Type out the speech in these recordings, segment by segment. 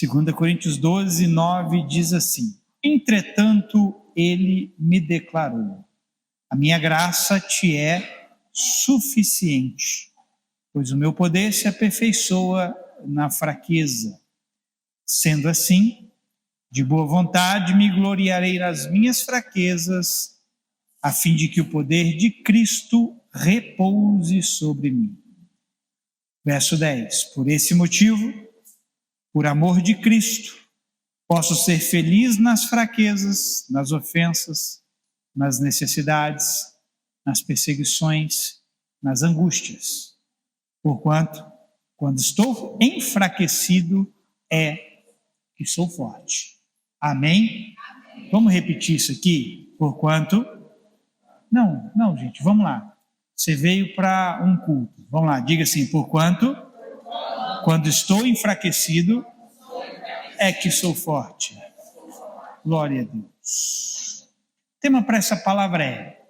2 Coríntios 12, 9 diz assim: entretanto, ele me declarou: a minha graça te é suficiente, pois o meu poder se aperfeiçoa na fraqueza. Sendo assim, de boa vontade me gloriarei nas minhas fraquezas, a fim de que o poder de Cristo repouse sobre mim. Verso 10. Por esse motivo, por amor de Cristo, posso ser feliz nas fraquezas, nas ofensas, nas necessidades, nas perseguições, nas angústias. Porquanto, quando estou enfraquecido, é que sou forte. Amém? Vamos repetir isso aqui? Porquanto... Não, gente, vamos lá. Você veio para um culto. Vamos lá, diga assim: porquanto, quando estou enfraquecido, é que sou forte. Glória a Deus. O tema para essa palavra é: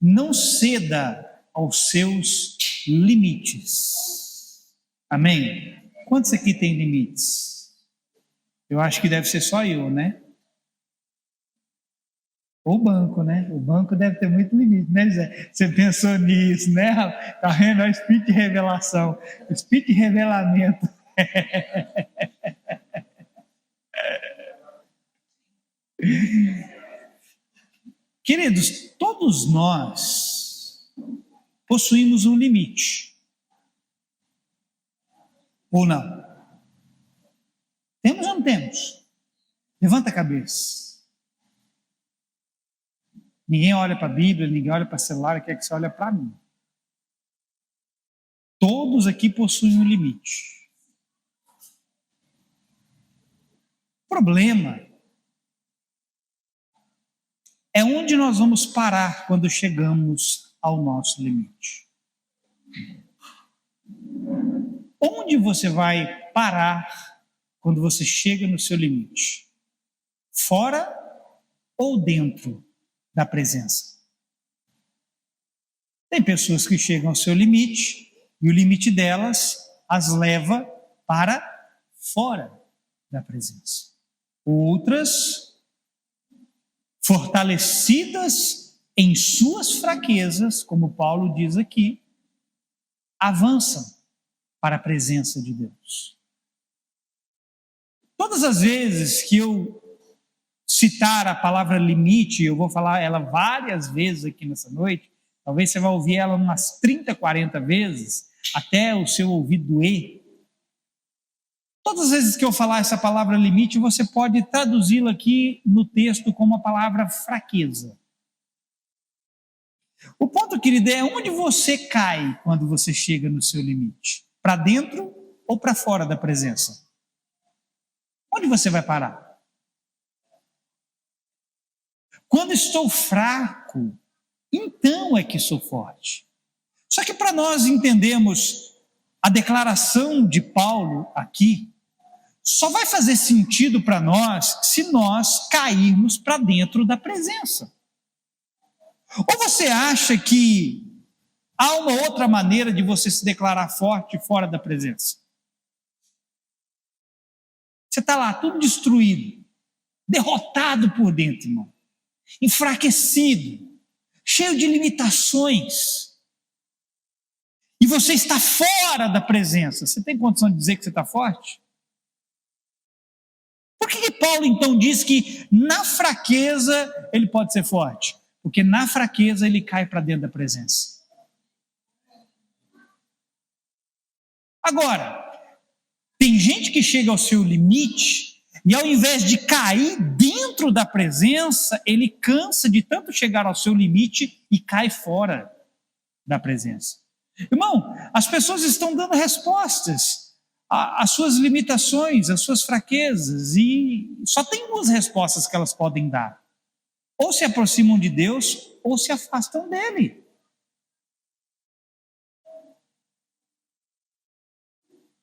não ceda aos seus limites. Amém? Quantos aqui tem limites? Eu acho que deve ser só eu, né? Ou o banco, né? O banco deve ter muito limite, né, Zé? Você pensou nisso, né? Tá vendo? É o espírito de revelação, o espírito de revelamento. Queridos, todos nós possuímos um limite. Ou não? Temos ou não temos? Levanta a cabeça. Ninguém olha para a Bíblia, ninguém olha para o celular, quer que você olhe para mim. Todos aqui possuem um limite. O problema é onde nós vamos parar quando chegamos ao nosso limite. Onde você vai parar quando você chega no seu limite? Fora ou dentro da presença? Tem pessoas que chegam ao seu limite e o limite delas as leva para fora da presença. Outras, fortalecidas em suas fraquezas, como Paulo diz aqui, avançam para a presença de Deus. Todas as vezes que eu citar a palavra limite, eu vou falar ela várias vezes aqui nessa noite, talvez você vai ouvir ela umas 30, 40 vezes, até o seu ouvido doer. Todas as vezes que eu falar essa palavra limite, você pode traduzi-la aqui no texto como a palavra fraqueza. O ponto, querido, é onde você cai quando você chega no seu limite? Para dentro ou para fora da presença? Onde você vai parar? Quando estou fraco, então é que sou forte. Só que para nós entendermos a declaração de Paulo aqui, só vai fazer sentido para nós se nós cairmos para dentro da presença. Ou você acha que há uma outra maneira de você se declarar forte fora da presença? Você está lá, tudo destruído, derrotado por dentro, irmão. Enfraquecido, cheio de limitações, e você está fora da presença. Você tem condição de dizer que você está forte? Por que Paulo então diz que na fraqueza ele pode ser forte? Porque na fraqueza ele cai para dentro da presença. Agora, tem gente que chega ao seu limite e ao invés de cair dentro da presença, ele cansa de tanto chegar ao seu limite e cai fora da presença. Irmão, as pessoas estão dando respostas às suas limitações, às suas fraquezas, e só tem duas respostas que elas podem dar: ou se aproximam de Deus, ou se afastam dele.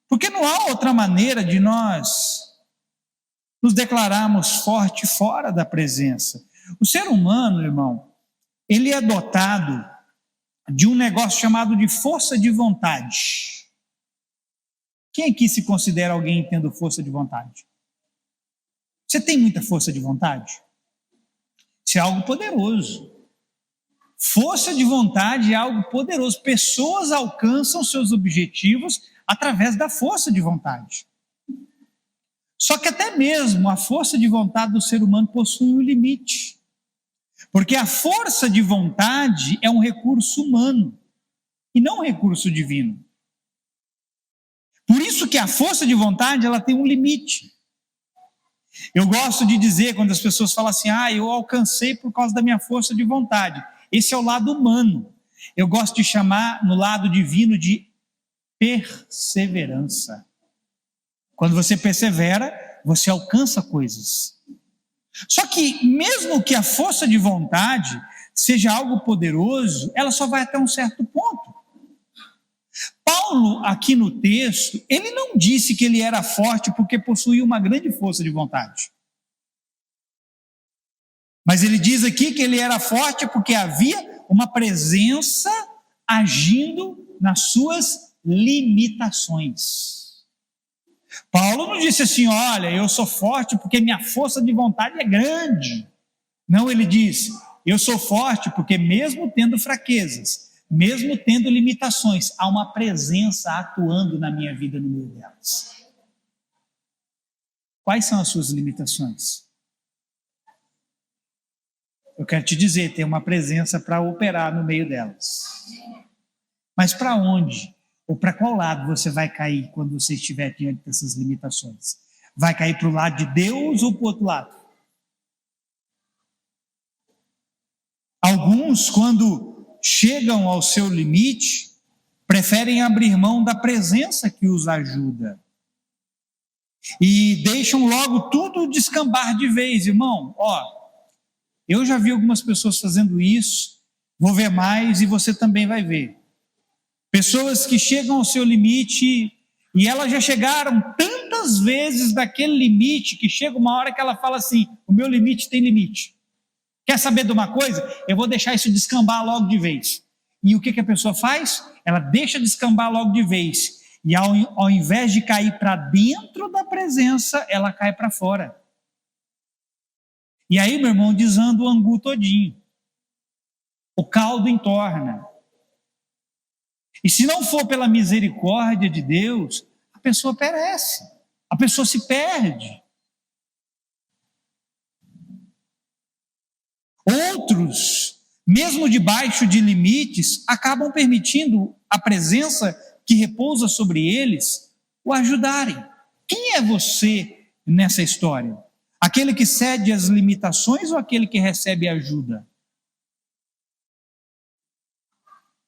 Porque não há outra maneira de nós nos declararmos forte fora da presença. O ser humano, irmão, ele é dotado de um negócio chamado de força de vontade. Quem aqui se considera alguém tendo força de vontade? Você tem muita força de vontade? Isso é algo poderoso. Força de vontade é algo poderoso. Pessoas alcançam seus objetivos através da força de vontade. Só que até mesmo a força de vontade do ser humano possui um limite. Porque a força de vontade é um recurso humano e não um recurso divino. Por isso que a força de vontade ela tem um limite. Eu gosto de dizer, quando as pessoas falam assim, eu alcancei por causa da minha força de vontade. Esse é o lado humano. Eu gosto de chamar no lado divino de perseverança. Quando você persevera, você alcança coisas. Só que mesmo que a força de vontade seja algo poderoso, ela só vai até um certo ponto. Paulo, aqui no texto, ele não disse que ele era forte porque possuía uma grande força de vontade. Mas ele diz aqui que ele era forte porque havia uma presença agindo nas suas limitações. Paulo não disse assim, olha, eu sou forte porque minha força de vontade é grande. Não, ele disse, eu sou forte porque mesmo tendo fraquezas, mesmo tendo limitações, há uma presença atuando na minha vida no meio delas. Quais são as suas limitações? Eu quero te dizer, tem uma presença para operar no meio delas. Mas para onde? Ou para qual lado você vai cair quando você estiver diante dessas limitações? Vai cair para o lado de Deus ou para o outro lado? Alguns, quando chegam ao seu limite, preferem abrir mão da presença que os ajuda. E deixam logo tudo descambar de vez, irmão. Eu já vi algumas pessoas fazendo isso, vou ver mais e você também vai ver. Pessoas que chegam ao seu limite e elas já chegaram tantas vezes daquele limite que chega uma hora que ela fala assim, o meu limite tem limite. Quer saber de uma coisa? Eu vou deixar isso descambar logo de vez. E o que a pessoa faz? Ela deixa descambar logo de vez. E ao invés de cair para dentro da presença, ela cai para fora. E aí, meu irmão, desanda o angu todinho. O caldo entorna. E se não for pela misericórdia de Deus, a pessoa perece. A pessoa se perde. Outros, mesmo debaixo de limites, acabam permitindo a presença que repousa sobre eles o ajudarem. Quem é você nessa história? Aquele que cede às limitações ou aquele que recebe ajuda?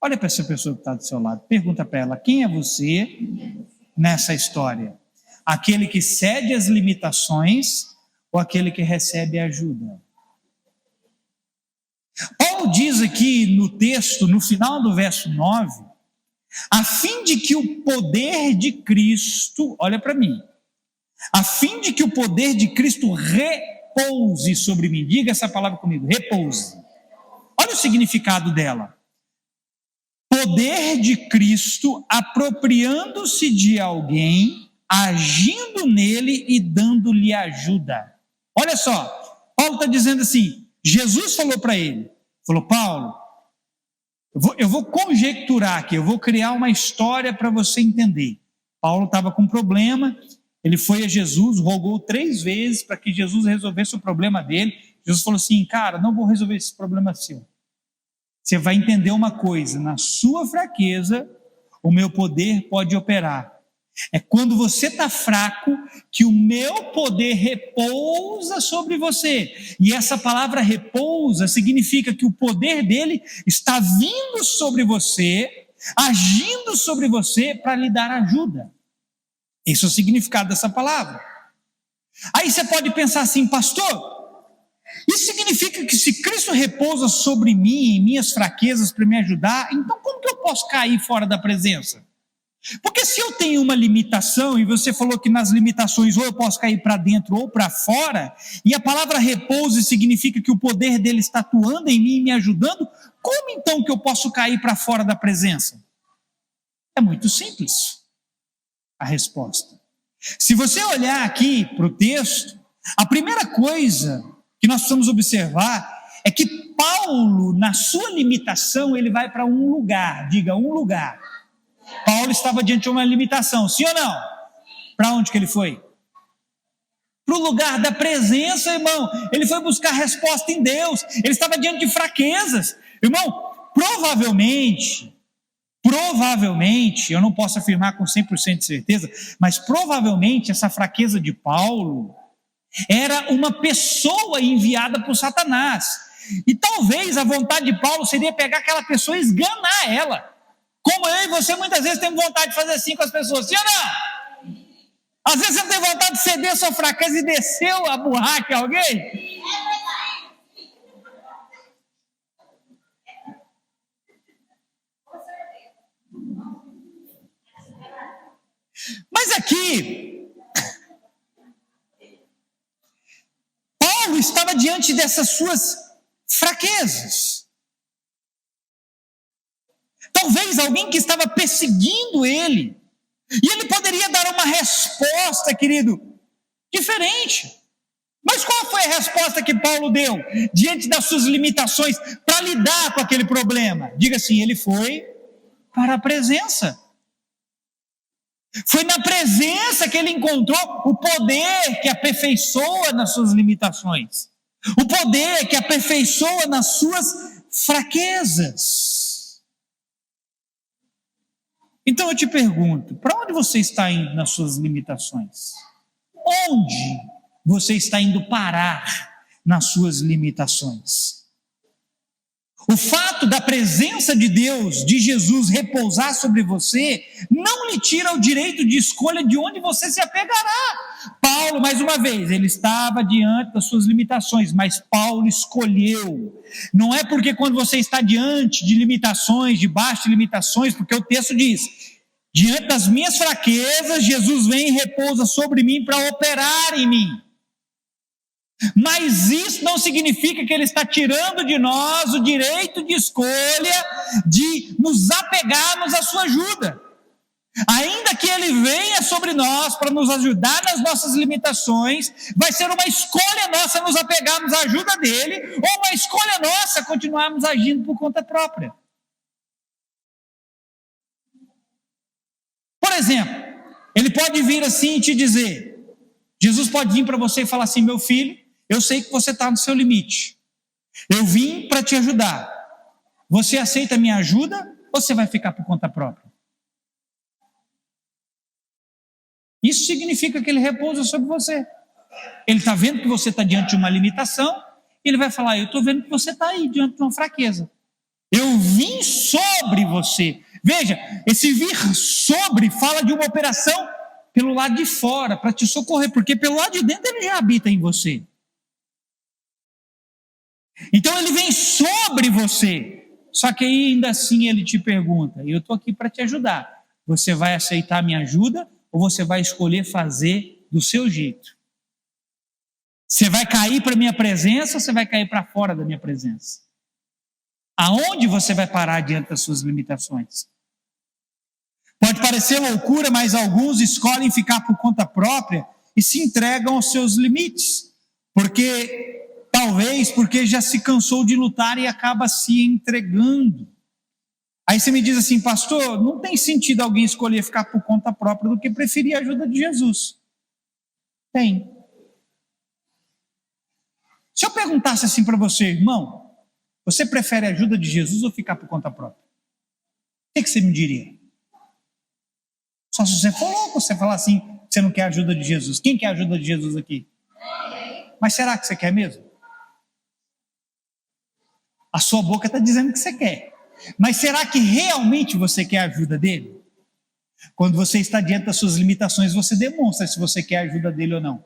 Olha para essa pessoa que está do seu lado, pergunta para ela, quem é você nessa história? Aquele que cede às limitações ou aquele que recebe ajuda? Paulo diz aqui no texto, no final do verso 9, a fim de que o poder de Cristo, olha para mim, a fim de que o poder de Cristo repouse sobre mim. Diga essa palavra comigo, repouse. Olha o significado dela. Poder de Cristo apropriando-se de alguém, agindo nele e dando-lhe ajuda. Olha só, Paulo está dizendo assim, Jesus falou para ele, falou, Paulo, eu vou conjecturar aqui, eu vou criar uma história para você entender. Paulo estava com um problema, ele foi a Jesus, rogou 3 vezes para que Jesus resolvesse o problema dele. Jesus falou assim, cara, não vou resolver esse problema seu. Você vai entender uma coisa, na sua fraqueza, o meu poder pode operar. É quando você está fraco que o meu poder repousa sobre você. E essa palavra repousa significa que o poder dele está vindo sobre você, agindo sobre você para lhe dar ajuda. Esse é o significado dessa palavra. Aí você pode pensar assim, pastor, isso significa que se Cristo repousa sobre mim, em minhas fraquezas para me ajudar, então como que eu posso cair fora da presença? Porque se eu tenho uma limitação, e você falou que nas limitações ou eu posso cair para dentro ou para fora, e a palavra repouso significa que o poder dele está atuando em mim e me ajudando, como então que eu posso cair para fora da presença? É muito simples. a resposta. Se você olhar aqui para o texto, a primeira coisa que nós precisamos observar é que Paulo, na sua limitação, ele vai para um lugar, diga, um lugar. Paulo estava diante de uma limitação, sim ou não? Para onde que ele foi? Para o lugar da presença, irmão. Ele foi buscar resposta em Deus. Ele estava diante de fraquezas. Irmão, provavelmente, eu não posso afirmar com 100% de certeza, mas provavelmente essa fraqueza de Paulo era uma pessoa enviada por Satanás. E talvez a vontade de Paulo seria pegar aquela pessoa e esganar ela. Como eu e você muitas vezes temos vontade de fazer assim com as pessoas, sim ou não? Às vezes você tem vontade de ceder a sua fraqueza e descer a burraca em alguém. Mas aqui, Paulo estava diante dessas suas fraquezas. Talvez alguém que estava perseguindo ele, e ele poderia dar uma resposta, querido, diferente. Mas qual foi a resposta que Paulo deu diante das suas limitações para lidar com aquele problema? Diga assim, ele foi para a presença. Foi na presença que ele encontrou o poder que aperfeiçoa nas suas limitações. O poder que aperfeiçoa nas suas fraquezas. Então eu te pergunto, para onde você está indo nas suas limitações? Onde você está indo parar nas suas limitações? O fato da presença de Deus, de Jesus, repousar sobre você, não lhe tira o direito de escolha de onde você se apegará. Paulo, mais uma vez, ele estava diante das suas limitações, mas Paulo escolheu. Não é porque quando você está diante de limitações, debaixo de limitações, porque o texto diz, diante das minhas fraquezas, Jesus vem e repousa sobre mim para operar em mim. Mas isso não significa que ele está tirando de nós o direito de escolha de nos apegarmos à sua ajuda. Ainda que ele venha sobre nós para nos ajudar nas nossas limitações, vai ser uma escolha nossa nos apegarmos à ajuda dele, ou uma escolha nossa continuarmos agindo por conta própria. Por exemplo, ele pode vir assim e te dizer, Jesus pode vir para você e falar assim, meu filho, eu sei que você está no seu limite. Eu vim para te ajudar. Você aceita a minha ajuda ou você vai ficar por conta própria? Isso significa que ele repousa sobre você. Ele está vendo que você está diante de uma limitação, e ele vai falar, eu estou vendo que você está aí diante de uma fraqueza. Eu vim sobre você. Veja, esse vir sobre fala de uma operação pelo lado de fora, para te socorrer, porque pelo lado de dentro ele já habita em você. Então ele vem sobre você, só que ainda assim ele te pergunta, eu estou aqui para te ajudar, você vai aceitar a minha ajuda ou você vai escolher fazer do seu jeito? Você vai cair para a minha presença ou você vai cair para fora da minha presença? Aonde você vai parar diante das suas limitações? Pode parecer loucura, mas alguns escolhem ficar por conta própria e se entregam aos seus limites, talvez porque já se cansou de lutar e acaba se entregando. Aí você me diz assim, pastor, não tem sentido alguém escolher ficar por conta própria do que preferir a ajuda de Jesus. Tem. Se eu perguntasse assim para você, irmão, você prefere a ajuda de Jesus ou ficar por conta própria? O que você me diria? Só se você for louco, você falar assim, você não quer a ajuda de Jesus. Quem quer a ajuda de Jesus aqui? Mas será que você quer mesmo? A sua boca está dizendo que você quer. Mas será que realmente você quer a ajuda dele? Quando você está diante das suas limitações, você demonstra se você quer a ajuda dele ou não.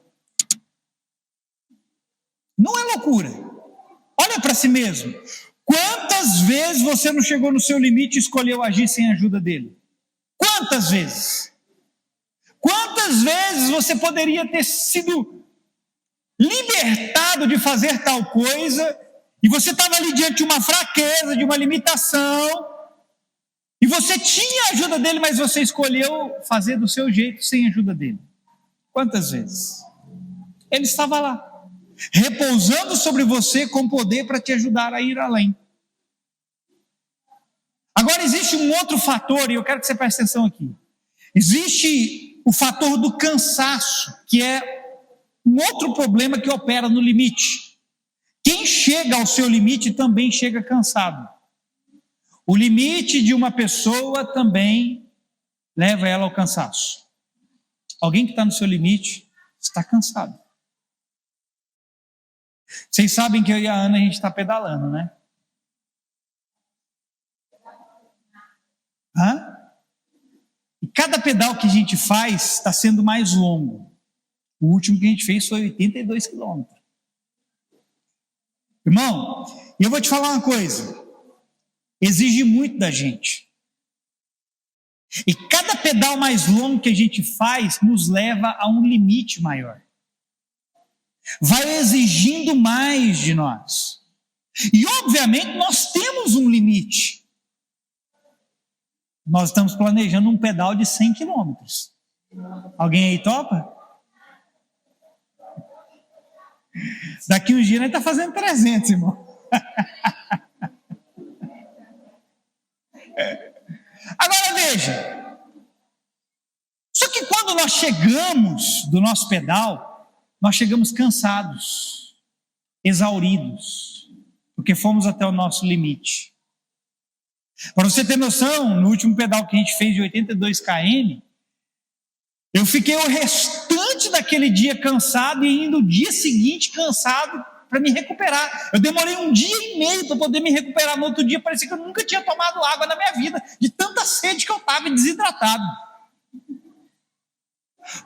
Não é loucura. Olha para si mesmo. Quantas vezes você não chegou no seu limite e escolheu agir sem a ajuda dele? Quantas vezes? Quantas vezes você poderia ter sido libertado de fazer tal coisa e você estava ali diante de uma fraqueza, de uma limitação, E você tinha a ajuda dele, mas você escolheu fazer do seu jeito sem a ajuda dele. Quantas vezes? Ele estava lá, repousando sobre você com poder para te ajudar a ir além. Agora existe um outro fator, e eu quero que você preste atenção aqui. Existe o fator do cansaço, que é um outro problema que opera no limite. Quem chega ao seu limite também chega cansado. O limite de uma pessoa também leva ela ao cansaço. Alguém que está no seu limite está cansado. Vocês sabem que eu e a Ana, a gente está pedalando, né? E cada pedal que a gente faz está sendo mais longo. O último que a gente fez foi 82 quilômetros. Irmão, eu vou te falar uma coisa. Exige muito da gente. E cada pedal mais longo que a gente faz nos leva a um limite maior. Vai exigindo mais de nós. E obviamente nós temos um limite. Nós estamos planejando um pedal de 100 quilômetros. Alguém aí topa? Daqui uns dias a gente está fazendo 300, irmão. Agora veja. Só que quando nós chegamos do nosso pedal, nós chegamos cansados, exauridos, porque fomos até o nosso limite. Para você ter noção, no último pedal que a gente fez de 82 km, eu fiquei o restante daquele dia cansado e indo o dia seguinte cansado para me recuperar. Eu demorei 1 dia e meio para poder me recuperar. No outro dia parecia que eu nunca tinha tomado água na minha vida, de tanta sede que eu estava desidratado.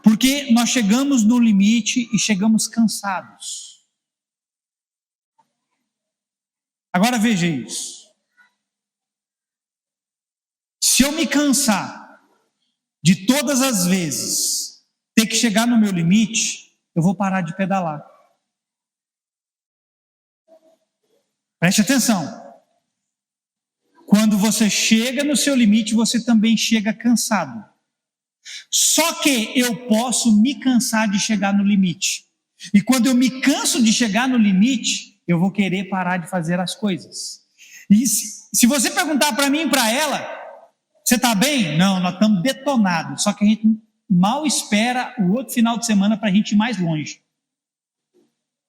Porque nós chegamos no limite e chegamos cansados. Agora veja isso. Se eu me cansar de todas as vezes ter que chegar no meu limite, eu vou parar de pedalar. Preste atenção. Quando você chega no seu limite, você também chega cansado. Só que eu posso me cansar de chegar no limite. E quando eu me canso de chegar no limite, eu vou querer parar de fazer as coisas. E se você perguntar para mim e para ela, você está bem? Não, nós estamos detonados. Só que a gente mal espera o outro final de semana para a gente ir mais longe.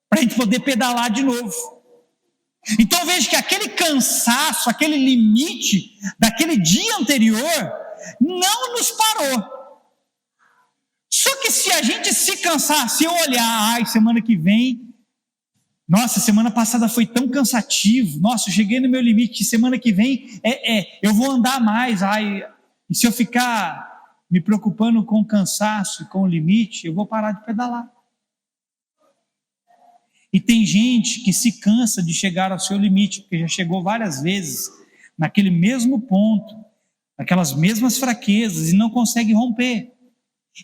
Para a gente poder pedalar de novo. Então veja que aquele cansaço, aquele limite daquele dia anterior não nos parou. Só que se a gente se cansar, se eu olhar, semana que vem, nossa, semana passada foi tão cansativo, nossa, eu cheguei no meu limite, semana que vem eu vou andar mais, e se eu ficar me preocupando com o cansaço e com o limite, eu vou parar de pedalar. E tem gente que se cansa de chegar ao seu limite, porque já chegou várias vezes naquele mesmo ponto, naquelas mesmas fraquezas, e não consegue romper.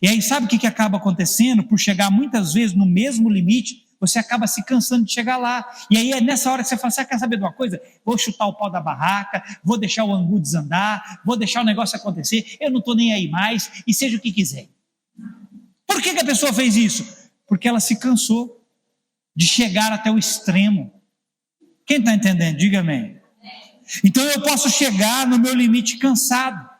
E aí sabe o que acaba acontecendo? Por chegar muitas vezes no mesmo limite, você acaba se cansando de chegar lá. E aí é nessa hora que você fala, você quer saber de uma coisa? Vou chutar o pau da barraca, vou deixar o angu desandar, vou deixar o negócio acontecer, eu não estou nem aí mais, e seja o que quiser. Por que a pessoa fez isso? Porque ela se cansou de chegar até o extremo. Quem está entendendo? Diga amém. Então eu posso chegar no meu limite cansado,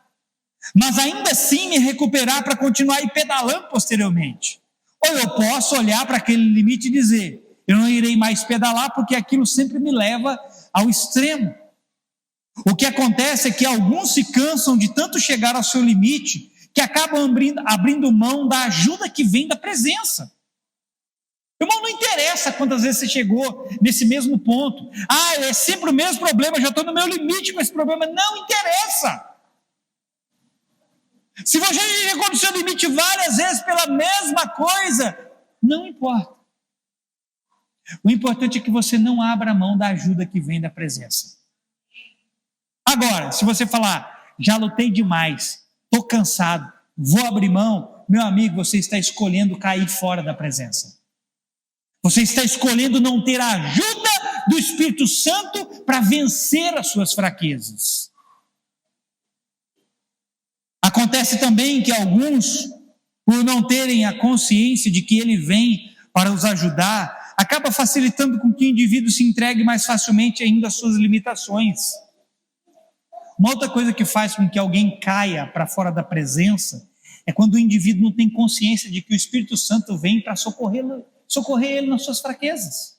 mas ainda assim me recuperar para continuar aí pedalando posteriormente. Ou eu posso olhar para aquele limite e dizer, eu não irei mais pedalar porque aquilo sempre me leva ao extremo. O que acontece é que alguns se cansam de tanto chegar ao seu limite que acabam abrindo mão da ajuda que vem da presença. Irmão, não interessa quantas vezes você chegou nesse mesmo ponto. É sempre o mesmo problema, já estou no meu limite com esse problema. Não interessa. Se você chegou no seu limite várias vezes pela mesma coisa, não importa. O importante é que você não abra mão da ajuda que vem da presença. Agora, se você falar, já lutei demais, estou cansado, vou abrir mão, meu amigo, você está escolhendo cair fora da presença. Você está escolhendo não ter a ajuda do Espírito Santo para vencer as suas fraquezas. Acontece também que alguns, por não terem a consciência de que ele vem para os ajudar, acaba facilitando com que o indivíduo se entregue mais facilmente ainda às suas limitações. Uma outra coisa que faz com que alguém caia para fora da presença é quando o indivíduo não tem consciência de que o Espírito Santo vem para socorrer ele nas suas fraquezas.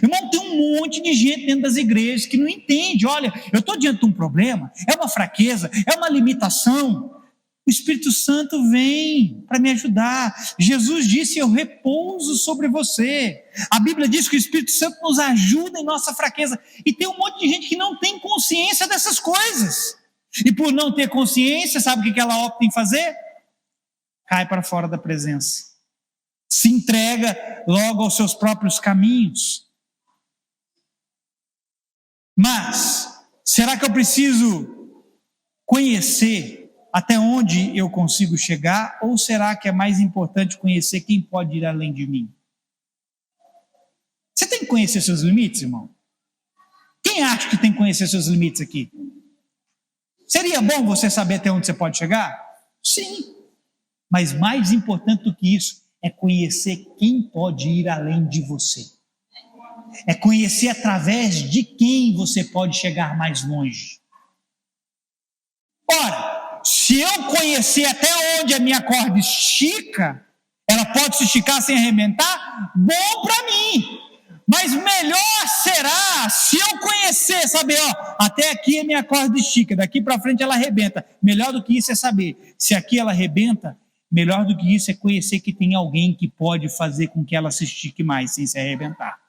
Irmão, tem um monte de gente dentro das igrejas que não entende. Olha, eu estou diante de um problema, é uma fraqueza, é uma limitação. O Espírito Santo vem para me ajudar. Jesus disse: eu repouso sobre você. A Bíblia diz que o Espírito Santo nos ajuda em nossa fraqueza. E tem um monte de gente que não tem consciência dessas coisas. E por não ter consciência, sabe o que ela opta em fazer? Cai para fora da presença. Se entrega logo aos seus próprios caminhos. Mas, será que eu preciso conhecer até onde eu consigo chegar? Ou será que é mais importante conhecer quem pode ir além de mim? Você tem que conhecer seus limites, irmão? Quem acha que tem que conhecer seus limites aqui? Seria bom você saber até onde você pode chegar? Sim. Mas mais importante do que isso é conhecer quem pode ir além de você. É conhecer através de quem você pode chegar mais longe. Ora, se eu conhecer até onde a minha corda estica, ela pode se esticar sem arrebentar, bom para mim. Mas melhor será se eu conhecer, saber, até aqui a minha corda estica, daqui para frente ela arrebenta. Melhor do que isso é saber, se aqui ela arrebenta, melhor do que isso é conhecer que tem alguém que pode fazer com que ela se estique mais sem se arrebentar.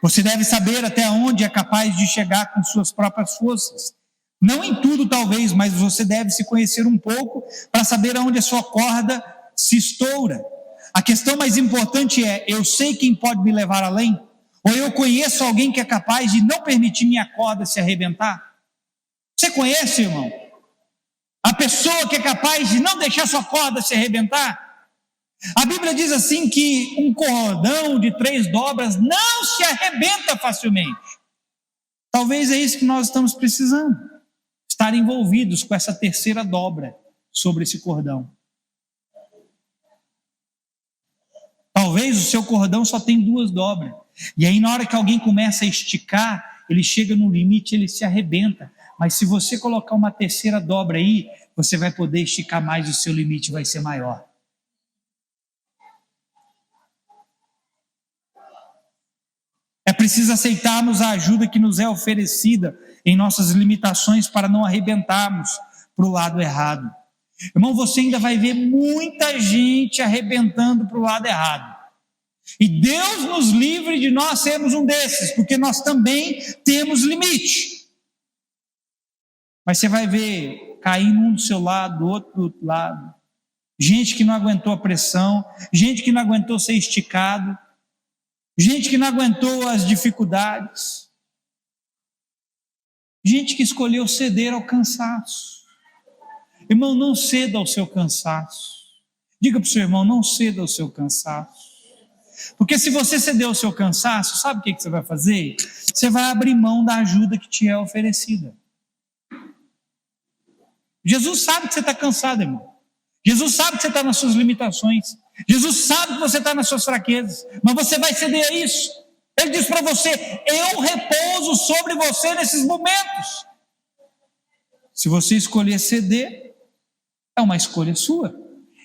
Você deve saber até onde é capaz de chegar com suas próprias forças. Não em tudo, talvez, mas você deve se conhecer um pouco para saber aonde a sua corda se estoura. A questão mais importante é: eu sei quem pode me levar além? Ou eu conheço alguém que é capaz de não permitir minha corda se arrebentar? Você conhece, irmão? A pessoa que é capaz de não deixar sua corda se arrebentar? A Bíblia diz assim que um cordão de 3 dobras não se arrebenta facilmente. Talvez é isso que nós estamos precisando. Estar envolvidos com essa terceira dobra sobre esse cordão. Talvez o seu cordão só tem 2 dobras. E aí na hora que alguém começa a esticar, ele chega no limite, ele se arrebenta. Mas se você colocar uma terceira dobra aí, você vai poder esticar mais, o seu limite vai ser maior. É preciso aceitarmos a ajuda que nos é oferecida em nossas limitações para não arrebentarmos para o lado errado. Irmão, você ainda vai ver muita gente arrebentando para o lado errado. E Deus nos livre de nós sermos um desses, porque nós também temos limite. Mas você vai ver caindo um do seu lado, do outro lado. Gente que não aguentou a pressão, gente que não aguentou ser esticado, gente que não aguentou as dificuldades, gente que escolheu ceder ao cansaço. Irmão, não ceda ao seu cansaço. Diga para o seu irmão: não ceda ao seu cansaço. Porque se você ceder ao seu cansaço, sabe o que você vai fazer? Você vai abrir mão da ajuda que te é oferecida. Jesus sabe que você está cansado, irmão. Jesus sabe que você está nas suas limitações. Jesus sabe que você está nas suas fraquezas, mas você vai ceder a isso. Ele diz para você: eu repouso sobre você nesses momentos. Se você escolher ceder, é uma escolha sua.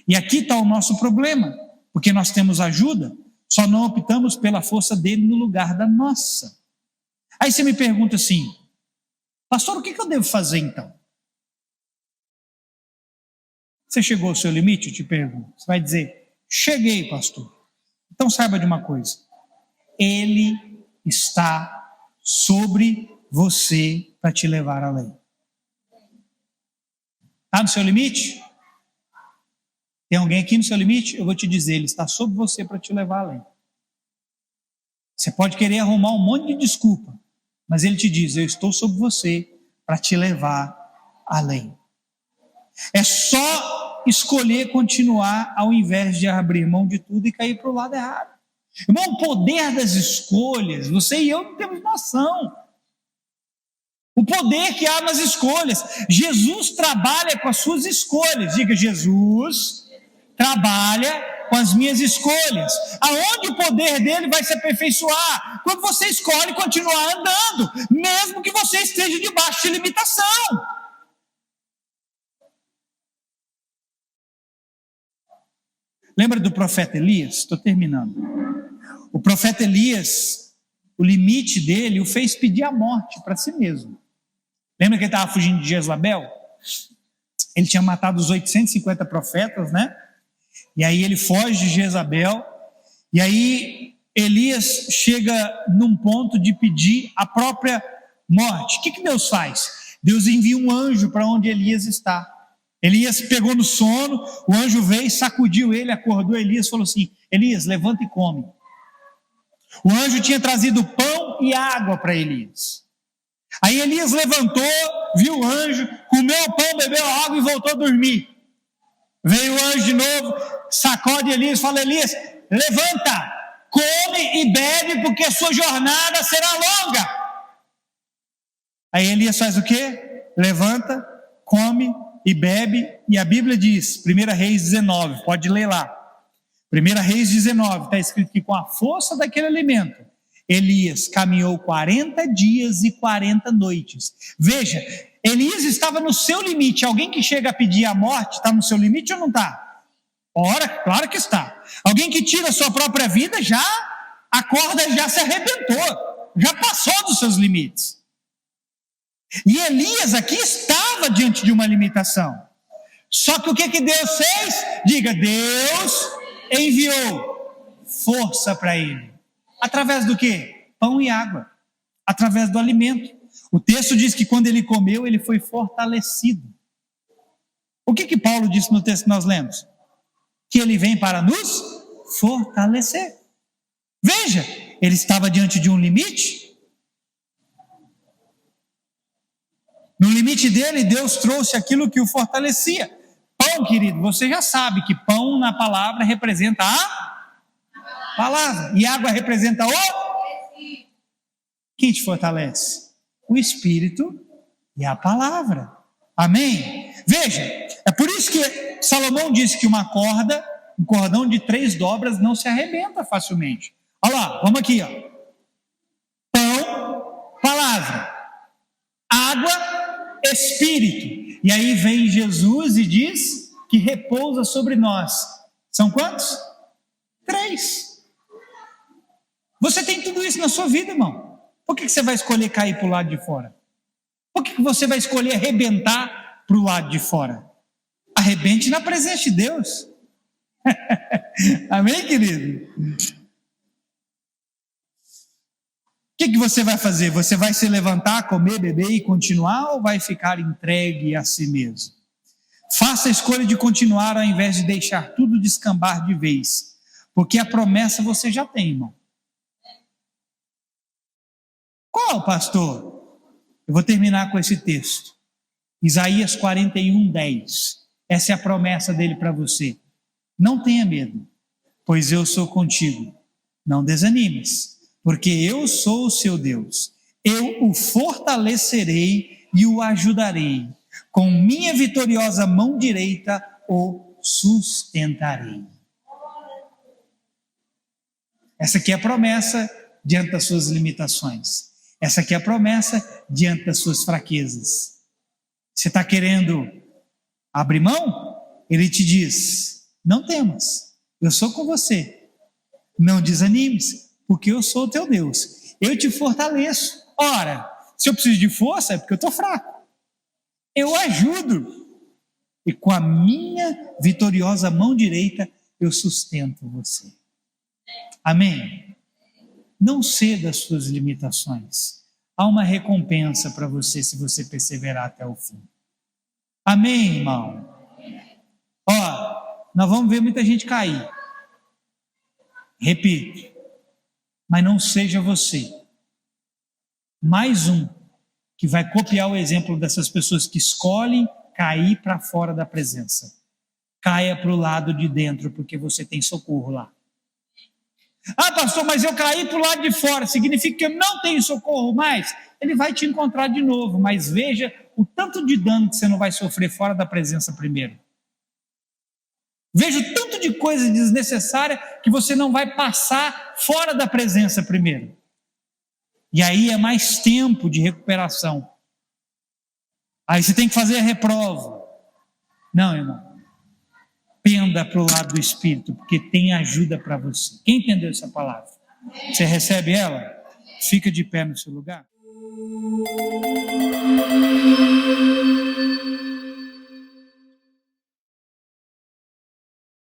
E aqui está o nosso problema, porque nós temos ajuda, só não optamos pela força dele no lugar da nossa. Aí você me pergunta assim: pastor, o que eu devo fazer então? Você chegou ao seu limite? Eu te pergunto. Você vai dizer: cheguei, pastor. Então saiba de uma coisa: ele está sobre você para te levar além. Está no seu limite? Tem alguém aqui no seu limite? Eu vou te dizer: ele está sobre você para te levar além. Você pode querer arrumar um monte de desculpa, mas ele te diz: eu estou sobre você para te levar além. É só escolher continuar ao invés de abrir mão de tudo e cair para o lado errado. Irmão, o poder das escolhas, você e eu não temos noção. O poder que há nas escolhas. Jesus trabalha com as suas escolhas. Diga, Jesus trabalha com as minhas escolhas. Aonde o poder dele vai se aperfeiçoar? Quando você escolhe continuar andando, mesmo que você esteja debaixo de limitação. Lembra do profeta Elias? Estou terminando. O profeta Elias, o limite dele o fez pedir a morte para si mesmo. Lembra que ele estava fugindo de Jezabel? Ele tinha matado os 850 profetas, né? E aí ele foge de Jezabel. E aí Elias chega num ponto de pedir a própria morte. O que Deus faz? Deus envia um anjo para onde Elias está. Elias pegou no sono, o anjo veio, sacudiu ele, acordou Elias e falou assim: Elias, levanta e come. O anjo tinha trazido pão e água para Elias. Aí Elias levantou, viu o anjo, comeu o pão, bebeu a água e voltou a dormir. Veio o anjo de novo, sacode Elias e fala: Elias, levanta, come e bebe, porque a sua jornada será longa. Aí Elias faz o quê? Levanta, come e bebe, e a Bíblia diz, 1 Reis 19, pode ler lá. 1 Reis 19, está escrito que com a força daquele alimento, Elias caminhou 40 dias e 40 noites. Veja, Elias estava no seu limite. Alguém que chega a pedir a morte, está no seu limite ou não está? Ora, claro que está. Alguém que tira a sua própria vida, já a corda já se arrebentou, já passou dos seus limites. E Elias aqui estava diante de uma limitação. Só que o que Deus fez? Diga, Deus enviou força para ele. Através do quê? Pão e água. Através do alimento. O texto diz que quando ele comeu, ele foi fortalecido. O que Paulo disse no texto que nós lemos? Que ele vem para nos fortalecer. Veja, ele estava diante de um limite. No limite dele, Deus trouxe aquilo que o fortalecia. Pão, querido, você já sabe que pão na palavra representa a palavra. E água representa o? Quem te fortalece? O Espírito e a palavra. Amém? Veja, é por isso que Salomão disse que uma corda, um cordão de 3 dobras não se arrebenta facilmente. Olha lá, vamos aqui, ó. Pão, palavra. Água, Espírito. E aí vem Jesus e diz que repousa sobre nós. São quantos? 3. Você tem tudo isso na sua vida, irmão. Por que você vai escolher cair para o lado de fora? Por que você vai escolher arrebentar para o lado de fora? Arrebente na presença de Deus. Amém, querido? O que você vai fazer? Você vai se levantar, comer, beber e continuar, ou vai ficar entregue a si mesmo? Faça a escolha de continuar ao invés de deixar tudo descambar de vez, porque a promessa você já tem, irmão. Qual, pastor? Eu vou terminar com esse texto. Isaías 41:10. Essa é a promessa dele para você. Não tenha medo, pois eu sou contigo. Não desanimes, porque eu sou o seu Deus. Eu o fortalecerei e o ajudarei. Com minha vitoriosa mão direita o sustentarei. Essa aqui é a promessa diante das suas limitações. Essa aqui é a promessa diante das suas fraquezas. Você está querendo abrir mão? Ele te diz, não temas, eu sou com você. Não desanimes, porque eu sou o teu Deus. Eu te fortaleço. Ora, se eu preciso de força, é porque eu estou fraco. Eu ajudo. E com a minha vitoriosa mão direita, eu sustento você. Amém? Não ceda às suas limitações. Há uma recompensa para você se você perseverar até o fim. Amém, irmão? Ó, nós vamos ver muita gente cair. Repito, mas não seja você mais um que vai copiar o exemplo dessas pessoas que escolhem cair para fora da presença. Caia para o lado de dentro, porque você tem socorro lá. Ah, pastor, mas eu caí para o lado de fora, significa que eu não tenho socorro mais? Ele vai te encontrar de novo, mas veja o tanto de dano que você não vai sofrer fora da presença primeiro. Veja o tanto de coisa desnecessária que você não vai passar fora da presença primeiro. E aí é mais tempo de recuperação. Aí você tem que fazer a reprova. Não, irmão. Penda para o lado do Espírito, porque tem ajuda para você. Quem entendeu essa palavra? Você recebe ela? Fica de pé no seu lugar.